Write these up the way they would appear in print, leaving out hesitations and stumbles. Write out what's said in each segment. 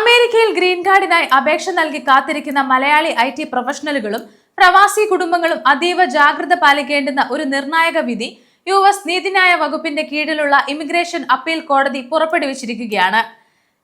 അമേരിക്കയിൽ ഗ്രീൻ കാർഡിനായി അപേക്ഷ നൽകി കാത്തിരിക്കുന്ന മലയാളി IT പ്രൊഫഷണലുകളും പ്രവാസി കുടുംബങ്ങളും അതീവ ജാഗ്രത പാലിക്കേണ്ടുന്ന ഒരു നിർണായക വിധി US നീതിന്യായ വകുപ്പിന്റെ കീഴിലുള്ള ഇമിഗ്രേഷൻ അപ്പീൽ കോടതി പുറപ്പെടുവിച്ചിരിക്കുകയാണ്.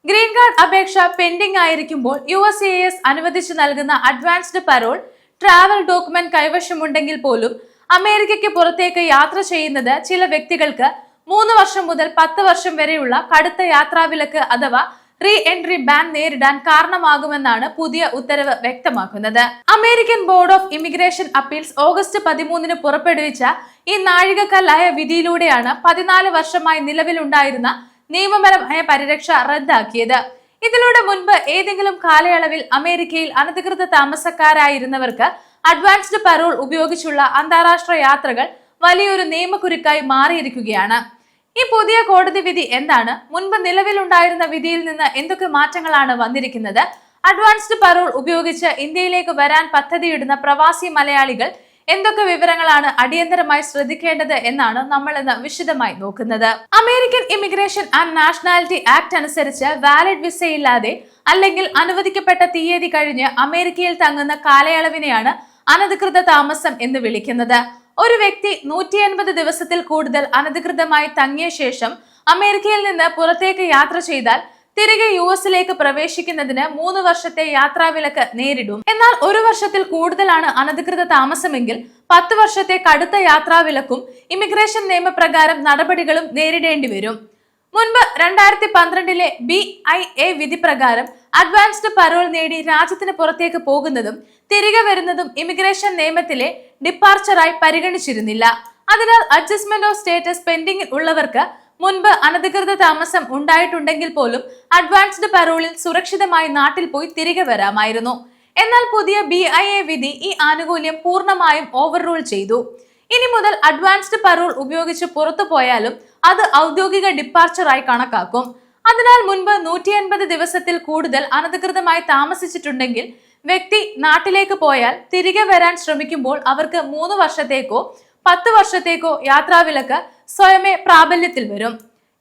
ഗ്രീൻ കാർഡ് അപേക്ഷ പെൻഡിംഗ് ആയിരിക്കുമ്പോൾ USCIS അനുവദിച്ചു നൽകുന്ന അഡ്വാൻസ്ഡ് പരോൾ ട്രാവൽ ഡോക്യുമെന്റ് കൈവശമുണ്ടെങ്കിൽ പോലും അമേരിക്കയ്ക്ക് പുറത്തേക്ക് യാത്ര ചെയ്യുന്നത് ചില വ്യക്തികൾക്ക് 3 വർഷം മുതൽ 10 വർഷം വരെയുള്ള കടുത്ത യാത്രാവിലക്ക് അഥവാ റീ എൻട്രി ബാൻ നേരിടാൻ കാരണമാകുമെന്നാണ് പുതിയ ഉത്തരവ് വ്യക്തമാക്കുന്നത്. American board of immigration appeals August 13 പുറപ്പെടുവിച്ച ഈ നാഴികക്കല്ലായ വിധിയിലൂടെയാണ് 14 വർഷമായി നിലവിലുണ്ടായിരുന്ന നിയമപരമായ പരിരക്ഷ റദ്ദാക്കിയത്. ഇതിലൂടെ മുൻപ് ഏതെങ്കിലും കാലയളവിൽ അമേരിക്കയിൽ അനധികൃത താമസക്കാരായിരുന്നവർക്ക് അഡ്വാൻസ്ഡ് പരോൾ ഉപയോഗിച്ചുള്ള അന്താരാഷ്ട്ര യാത്രകൾ വലിയൊരു നിയമക്കുരുക്കായി മാറിയിരിക്കുകയാണ്. ഈ പുതിയ കോടതി വിധി എന്താണ്? മുൻപ് നിലവിലുണ്ടായിരുന്ന വിധിയിൽ നിന്ന് എന്തൊക്കെ മാറ്റങ്ങളാണ് വന്നിരിക്കുന്നത്? അഡ്വാൻസ്ഡ് പരോൾ ഉപയോഗിച്ച് ഇന്ത്യയിലേക്ക് വരാൻ പദ്ധതിയിടുന്ന പ്രവാസി മലയാളികൾ എന്തൊക്കെ വിവരങ്ങളാണ് അടിയന്തരമായി ശ്രദ്ധിക്കേണ്ടത് എന്നാണ് നമ്മൾ ഇന്ന് വിശദമായി നോക്കുന്നത്. American immigration and nationality act അനുസരിച്ച് വാലിഡ് വിസയില്ലാതെ അല്ലെങ്കിൽ അനുവദിക്കപ്പെട്ട തീയതി കഴിഞ്ഞ് അമേരിക്കയിൽ തങ്ങുന്ന കാലയളവിനെയാണ് അനധികൃത താമസം എന്ന് വിളിക്കുന്നത്. ഒരു വ്യക്തി 180 ദിവസത്തിൽ കൂടുതൽ അനധികൃതമായി തങ്ങിയ ശേഷം അമേരിക്കയിൽ നിന്ന് പുറത്തേക്ക് യാത്ര ചെയ്താൽ തിരികെ US പ്രവേശിക്കുന്നതിന് 3 വർഷത്തെ യാത്രാവിലക്ക് നേരിടും. എന്നാൽ 1 വർഷത്തിൽ കൂടുതലാണ് അനധികൃത താമസമെങ്കിൽ 10 വർഷത്തെ കടുത്ത യാത്രാവിലക്കും ഇമിഗ്രേഷൻ നിയമപ്രകാരം നടപടികളും നേരിടേണ്ടി വരും. മുൻപ് 2012 BIA വിധി പ്രകാരം അഡ്വാൻസ്ഡ് പരോൾ നേടി രാജ്യത്തിന് പുറത്തേക്ക് പോകുന്നതും തിരികെ വരുന്നതും ഇമിഗ്രേഷൻ നിയമത്തിലെ ഡിപ്പാർച്ചറായി പരിഗണിച്ചിരുന്നില്ല. അതിനാൽ അഡ്ജസ്റ്റ്മെന്റ് ഓഫ് സ്റ്റേറ്റസ് പെൻഡിംഗിൽ ഉള്ളവർക്ക് മുൻപ് അനധികൃത താമസം ഉണ്ടായിട്ടുണ്ടെങ്കിൽ പോലും അഡ്വാൻസ്ഡ് പരോളിൽ സുരക്ഷിതമായി നാട്ടിൽ പോയി തിരികെ വരാമായിരുന്നു. എന്നാൽ പുതിയ BIA വിധി ഈ ആനുകൂല്യം പൂർണ്ണമായും ഓവർ റൂൾ ചെയ്തു. ഇനി മുതൽ അഡ്വാൻസ്ഡ് പരോൾ ഉപയോഗിച്ച് പുറത്തു പോയാലും അത് ഔദ്യോഗിക ഡിപ്പാർച്ചറായി കണക്കാക്കും. അതിനാൽ മുൻപ് 180 ദിവസത്തിൽ കൂടുതൽ അനധികൃതമായി താമസിച്ചിട്ടുണ്ടെങ്കിൽ വ്യക്തി നാട്ടിലേക്ക് പോയാൽ തിരികെ വരാൻ ശ്രമിക്കുമ്പോൾ അവർക്ക് 3 വർഷത്തേക്കോ 10 വർഷത്തേക്കോ യാത്രാവിലക്ക് സ്വയമേ പ്രാബല്യത്തിൽ വരും.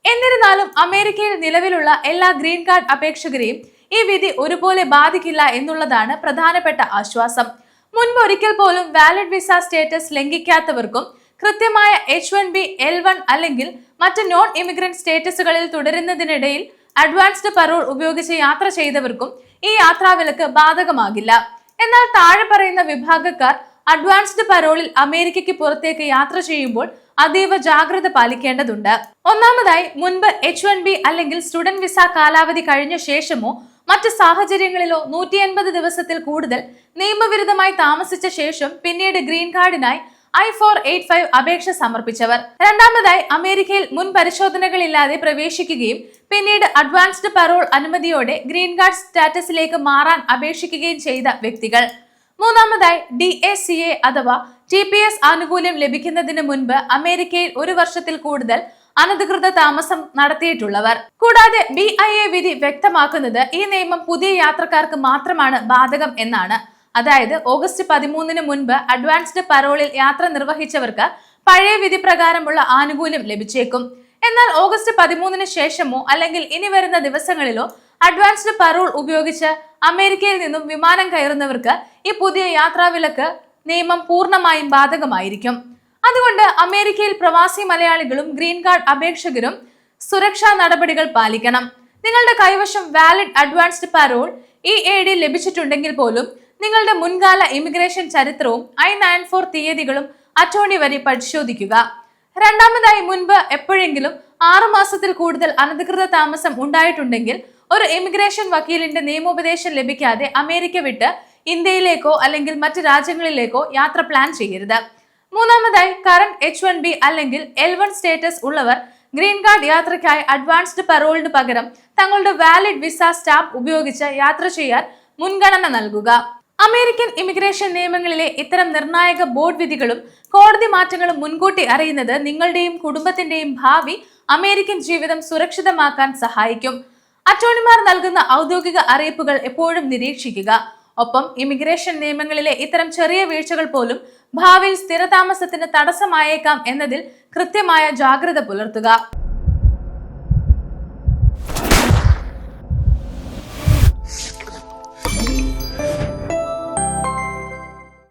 എന്നിരുന്നാലും അമേരിക്കയിൽ നിലവിലുള്ള എല്ലാ ഗ്രീൻ കാർഡ് അപേക്ഷകരെയും ഈ വിധി ഒരുപോലെ ബാധിക്കില്ല എന്നുള്ളതാണ് പ്രധാനപ്പെട്ട ആശ്വാസം. മുൻപ് ഒരിക്കൽ പോലും വാലിഡ് വിസ സ്റ്റേറ്റസ് ലംഘിക്കാത്തവർക്കും കൃത്യമായ H1B, L1 അല്ലെങ്കിൽ മറ്റ് നോൺ ഇമിഗ്രന്റ് സ്റ്റേറ്റസുകളിൽ തുടരുന്നതിനിടയിൽ അഡ്വാൻസ്ഡ് പരോൾ ഉപയോഗിച്ച് യാത്ര ചെയ്തവർക്കും ഈ യാത്രാവിലക്ക് ബാധകമാകില്ല. എന്നാൽ താഴെ പറയുന്ന വിഭാഗക്കാർ അഡ്വാൻസ്ഡ് പരോളിൽ അമേരിക്കയ്ക്ക് പുറത്തേക്ക് യാത്ര ചെയ്യുമ്പോൾ അതീവ ജാഗ്രത പാലിക്കേണ്ടതുണ്ട്. ഒന്നാമതായി, മുൻപ് H1B അല്ലെങ്കിൽ സ്റ്റുഡന്റ് വിസ കാലാവധി കഴിഞ്ഞ ശേഷമോ മറ്റ് സാഹചര്യങ്ങളിലോ 180 ദിവസത്തിൽ കൂടുതൽ നിയമവിരുദ്ധമായി താമസിച്ച ശേഷം പിന്നീട് ഗ്രീൻ കാർഡിനായി I-485 അപേക്ഷ സമർപ്പിച്ചവർ. രണ്ടാമതായി, അമേരിക്കയിൽ മുൻ പരിശോധനകളില്ലാതെ പ്രവേശിക്കുകയും പിന്നീട് അഡ്വാൻസ്ഡ് പരോൾ അനുമതിയോടെ ഗ്രീൻ കാർഡ് സ്റ്റാറ്റസിലേക്ക് മാറാൻ അപേക്ഷിക്കുകയും ചെയ്ത വ്യക്തികൾ. മൂന്നാമതായി, DACA അഥവാ TPS ആനുകൂല്യം ലഭിക്കുന്നതിന് മുൻപ് അമേരിക്കയിൽ 1 വർഷത്തിൽ കൂടുതൽ അനധികൃത താമസം നടത്തിയിട്ടുള്ളവർ. കൂടാതെ BIA വിധി വ്യക്തമാക്കുന്നത് ഈ നിയമം പുതിയ യാത്രക്കാർക്ക് മാത്രമാണ് ബാധകം എന്നാണ്. അതായത് ഓഗസ്റ്റ് 13 മുൻപ് അഡ്വാൻസ്ഡ് പരോളിൽ യാത്ര നിർവഹിച്ചവർക്ക് പഴയ വിധി പ്രകാരമുള്ള ആനുകൂല്യം ലഭിച്ചേക്കും. എന്നാൽ ഓഗസ്റ്റ് 13 ശേഷമോ അല്ലെങ്കിൽ ഇനി വരുന്ന ദിവസങ്ങളിലോ അഡ്വാൻസ്ഡ് പരോൾ ഉപയോഗിച്ച് അമേരിക്കയിൽ നിന്നും വിമാനം കയറുന്നവർക്ക് ഈ പുതിയ യാത്രാവിലക്ക് നിയമം പൂർണ്ണമായും ബാധകമായിരിക്കും. അതുകൊണ്ട് അമേരിക്കയിൽ പ്രവാസി മലയാളികളും ഗ്രീൻ കാർഡ് അപേക്ഷകരും സുരക്ഷാ നടപടികൾ പാലിക്കണം. നിങ്ങളുടെ കൈവശം വാലിഡ് അഡ്വാൻസ്ഡ് പരോൾ EAD ലഭിച്ചിട്ടുണ്ടെങ്കിൽ പോലും നിങ്ങളുടെ മുൻകാല ഇമിഗ്രേഷൻ ചരിത്രവും I-94 തീയതികളും അറ്റോർണി വഴി പരിശോധിക്കുക. രണ്ടാമതായി, മുൻപ് എപ്പോഴെങ്കിലും 6 മാസത്തിൽ കൂടുതൽ അനധികൃത താമസം ഉണ്ടായിട്ടുണ്ടെങ്കിൽ ഒരു ഇമിഗ്രേഷൻ വക്കീലിന്റെ നിയമോപദേശം ലഭിക്കാതെ അമേരിക്ക വിട്ട് ഇന്ത്യയിലേക്കോ അല്ലെങ്കിൽ മറ്റ് രാജ്യങ്ങളിലേക്കോ യാത്ര പ്ലാൻ ചെയ്യരുത്. മൂന്നാമതായി, കറന്റ് H1B അല്ലെങ്കിൽ L1 സ്റ്റേറ്റസ് ഉള്ളവർ ഗ്രീൻ കാർഡ് യാത്രയ്ക്കായി അഡ്വാൻസ്ഡ് പരോളിന് പകരം തങ്ങളുടെ വാലിഡ് വിസ സ്റ്റാമ്പ് ഉപയോഗിച്ച് യാത്ര ചെയ്യാൻ മുൻഗണന നൽകുക. അമേരിക്കൻ ഇമിഗ്രേഷൻ നിയമങ്ങളിലെ ഇത്തരം നിർണായക ബോർഡ് വിധികളും കോടതി മാറ്റങ്ങളും മുൻകൂട്ടി അറിയുന്നത് നിങ്ങളുടെയും കുടുംബത്തിന്റെയും ഭാവി അമേരിക്കൻ ജീവിതം സുരക്ഷിതമാക്കാൻ സഹായിക്കും. അറ്റോർണിമാർ നൽകുന്ന ഔദ്യോഗിക അറിയിപ്പുകൾ എപ്പോഴും നിരീക്ഷിക്കുക. ഒപ്പം ഇമിഗ്രേഷൻ നിയമങ്ങളിലെ ഇത്തരം ചെറിയ വീഴ്ചകൾ പോലും ഭാവിയിൽ സ്ഥിരതാമസത്തിന് തടസ്സമായേക്കാം എന്നതിൽ കൃത്യമായ ജാഗ്രത പുലർത്തുക.